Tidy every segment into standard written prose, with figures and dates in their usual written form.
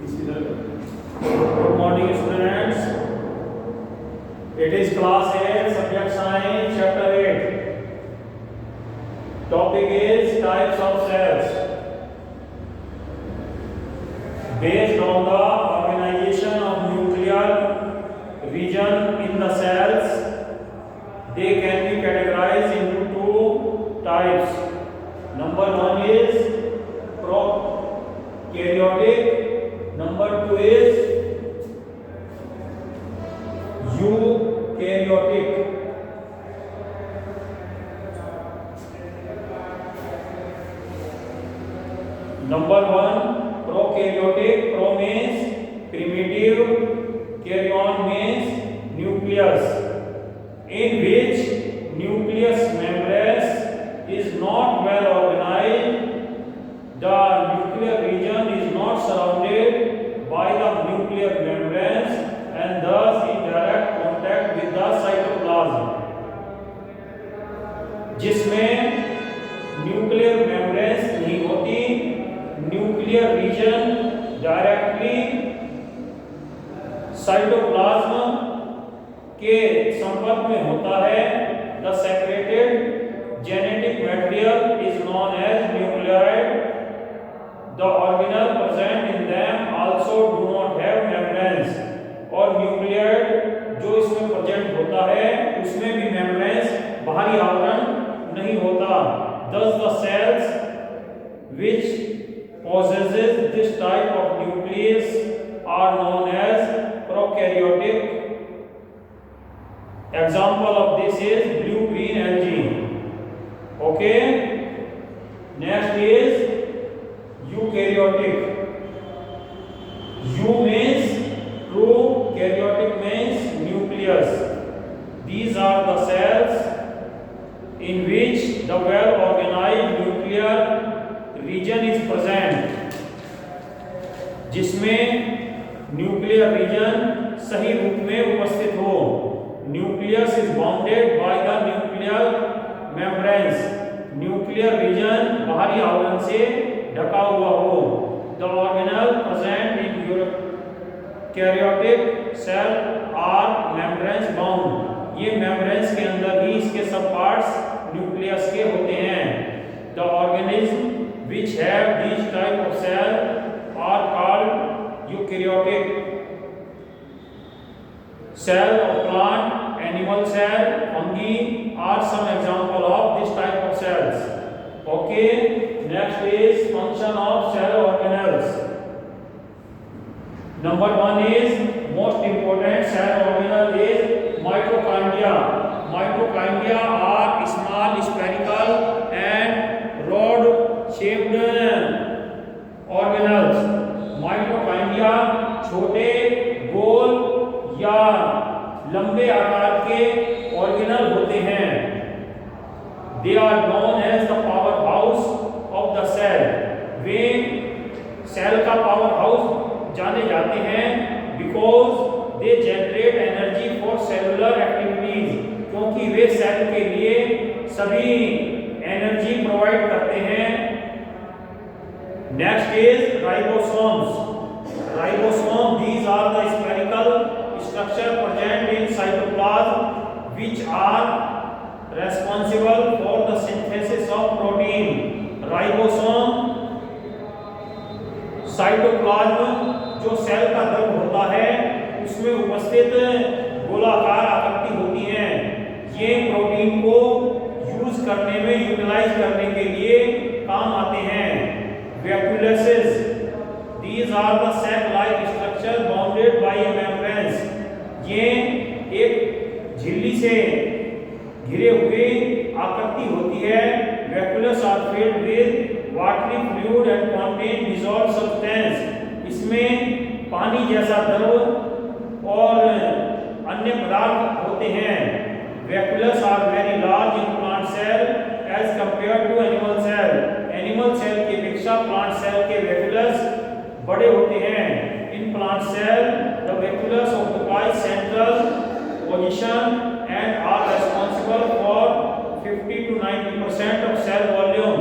Good morning, students. It is class 8, subject science, chapter 8. Topic is types of cells. Based on the organization of nuclear region in the cells, they can be categorized into two types. Number one is prokaryotic. Number two is eukaryotic. Number one, prokaryotic. Pro means primitive, karyon means nucleus, in which nucleus membrane is not well organized. The nuclear region is not surrounded by the nuclear membranes and thus in direct contact with the cytoplasm. जिसमें nuclear membranes नहीं होती, nuclear region directly cytoplasm के संपर्क में होता है. The secreted genetic material is known as nucleoid. The organelle present in them also do not have membranes. और nucleoid जो इसमें प्रेजेंट होता है उसमें भी मेम्ब्रेन्स बाहरी आवरण नहीं होता. Thus the cells which possesses this type of nucleus are known as prokaryotic. Example of this is blue-green algae. Okay. Next is eukaryotic. Eu means true, karyotic means nucleus. These are the cells in which the well organized nuclear region is present. जिसमें nuclear region सही रूप में उपस्थित हो. Nucleus is bounded by the nuclear membranes. Nuclear region बाहरी आवरण से ढका हुआ हो. The organelle present in eukaryotic cell are membranes bound. ये मेम्ब्रेन्स के अंदर ही इसके सब पार्ट्स न्यूक्लियस के होते हैं. The organism which have these type of cell are called eukaryotic. Cell of plant, animal cell, fungi are some example of this type of cells. Okay. Next is function of cell organelles. Number one is most important cell organelle is mitochondria. Mitochondria are small spherical and rod-shaped organelles. Mitochondria छोटे, गोल या लंबे आकार के organelle होते हैं. They are known as the powerhouse of the cell. वे cell का powerhouse जाने जाते हैं because they generate energy for cellular activities. क्योंकि वे सेल के लिए सभी एनर्जी प्रोवाइड करते हैं. Next is ribosomes. Ribosome, these are the spherical structure present in cytoplasm which are responsible for the synthesis of protein. Ribosome cytoplasm जो cell का द्रव होता है उसमें उपस्थित गोलाकार आकृति होती है. ये प्रोटीन को यूज करने में, यूटिलाइज करने के लिए काम आते हैं. वैक्यूलेसेस, these are the sac-like structure bounded by a membranes. ये एक झिल्ली से घिरे हुए आकृति होती है. वैक्यूलस are filled with watery fluid and contain dissolved substance. इसमें पानी जैसा द्रव और अन्य पदार्थ होते हैं. Vacuoles are very large in plant cell as compared to animal cell. Animal cell की अपेक्षा प्लांट सेल के वैक्यूलस बड़े होते हैं. In plant cell the vacuoles occupy central position and are responsible for 50 to 90% of cell volume.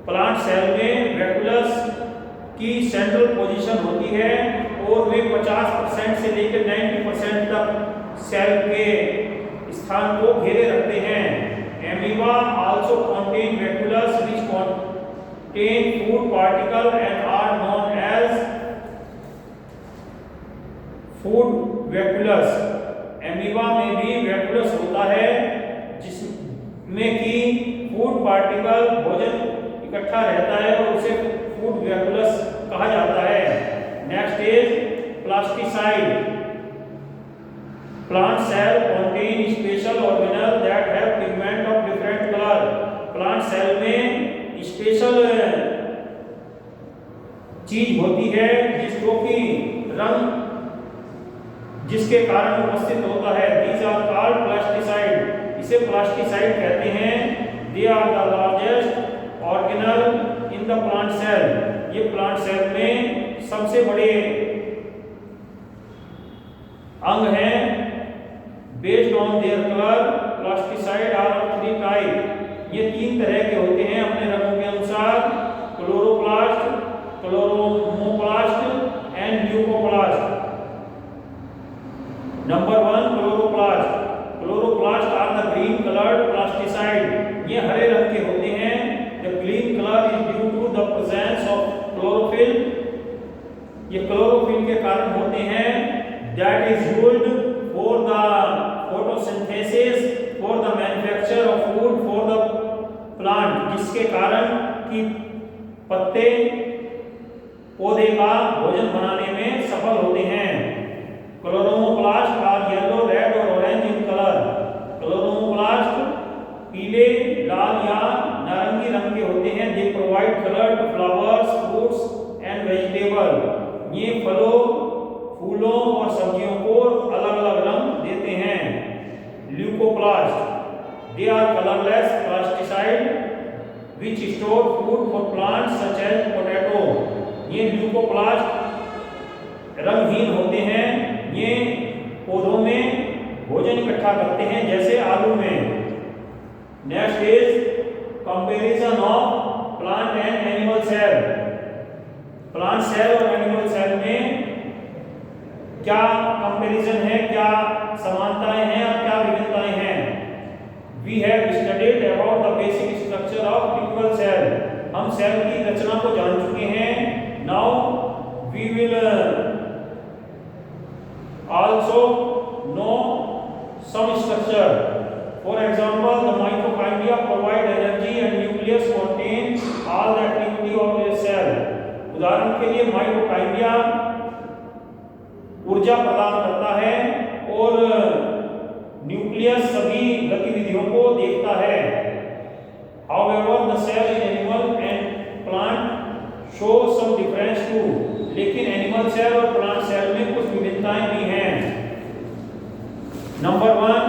Plant cell में vacuoles की central position होती है और वे 50% से लेकर 90% तक सेल के स्थान को घेरे रखते हैं। Amoeba also contain vacuoles which contain food particle and are known as food vacuolus। Amoeba में भी वैक्यूलस होता है जिसमें कि फूड पार्टिकल भोजन इकट्ठा रहता है और उसे फूड वैक्यूलस कहा जाता है। Next is plastids. Plant cell contain special organelle that have pigment of different color। Plant cell में स्पेशल चीज होती है जिसको कि रंग जिसके कारण उपस्थित होता है। These are called plasticide। इसे प्लास्टिसाइड कहते हैं। They are the largest organelle in the plant cell। ये प्लांट सेल में सबसे बड़े अंग हैं। Based on their color, plasticide are of three type। ये तीन तरह के होते हैं अपने रंगों के अनुसार। Chloroplast, chromoplast and leucoplast. Number 1 chloroplast. Chloroplast are the green coloured plastids. ये हरे रंग के होते हैं। The green colour is due to the presence of chlorophyll. ये क्लोरोफिल के कारण होते हैं। That is used for the photosynthesis, for the manufacture of food for the plant, जिसके कारण कि पत्ते पौधे का भोजन बनाने में सफल होते हैं। क्लोरोमोप्लास्ट आर येलो, रेड और ऑरेंज इन कलर। क्लोरोमोप्लास्ट पीले, लाल या नारंगी रंग के होते हैं। They provide colour to flowers, fruits and vegetable. ये फलों, फूलों और सब्जियों को अलग अलग रंग देते हैं। Leucoplast, they are colourless plastids which store food for plants such as potato। ये ल्यूकोप्लास्ट रंगहीन होते हैं। ये पौधों में भोजन इकट्ठा करते हैं जैसे आलू में। Next is comparison of plant and animal cell. Plant cell और एनिमल सेल में क्या कंपैरिजन है, क्या समानताएं हैं और क्या विभिन्नताएं हैं। We have studied about the basic structure of typical cell। हम सेल की रचना को जान चुके हैं। Now we will also know some structure। For example, the mitochondria provide energy and nucleus contains all the activity of a cell। उदाहरण के लिए mitochondria ऊर्जा प्रदान करता है और न्यूक्लियस सभी गतिविधियों को देखता है। However, the cell in animal and plant show some difference too। लेकिन एनिमल सेल और प्लांट सेल में कुछ विभिन्नताएं भी हैं। Number 1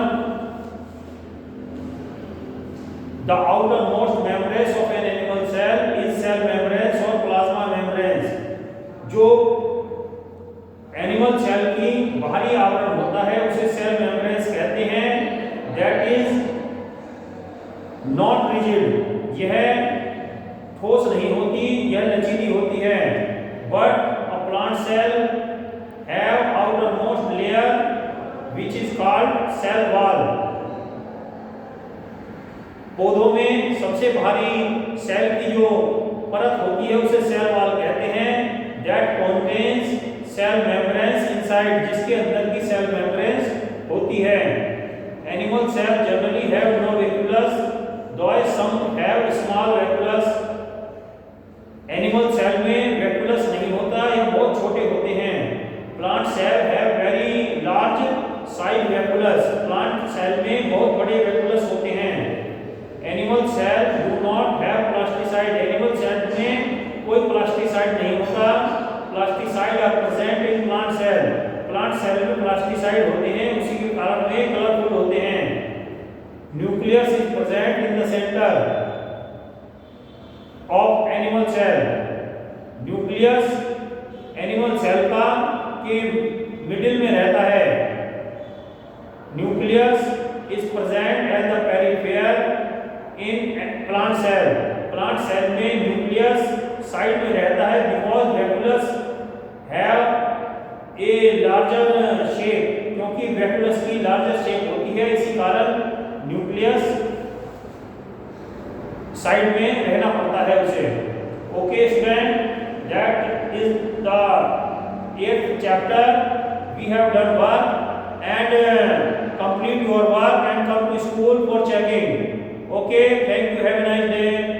the outermost membranes of an animal cell is cell membranes or plasma membranes। जो एनिमल सेल की बाहरी आवरण होता है उसे सेल मेम्ब्रेन्स कहते हैं। That is not rigid. यह ठोस नहीं होती, यह लचीली होती है। But a plant cell have outermost layer which is called cell wall. पौधों में सबसे भारी सेल की जो परत होती है उसे सेल वॉल कहते हैं। That contains cell membranes inside, जिसके अंदर की सेल मेम्ब्रेन्स होती है। Animal cell generally have no vacuoles, though some have small vacuoles. Animal cell में वैक्यूलस नहीं होता या बहुत छोटे होते हैं। Plant cell have very large size vacuoles. Plant cell में बहुत बड़े वैक्यूलस होते हैं। Animal cell do not have plastids. Animal cell में कोई प्लास्टिसाइड नहीं होता। Plastids are present in plant cell. Plant cell में प्लास्टिसाइड होते हैं, उसी के कारण वे कलरफुल होते हैं। Nucleus is present in the centre of animal cell. Nucleus animal cell का के मिडिल में रहता है। Nucleus is present at the periphery in plant cell. Plant cell में न्यूक्लियस साइड में रहता है बिकॉज ए लार्जर शेप, क्योंकि वैक्यूलस की लार्जर शेप होती है, इसी कारण न्यूक्लियस साइड में रहना पड़ता है उसे। Okay student, that is the 8th chapter. We have done work and complete your work and come to school for checking. Okay, thank you, have a nice day.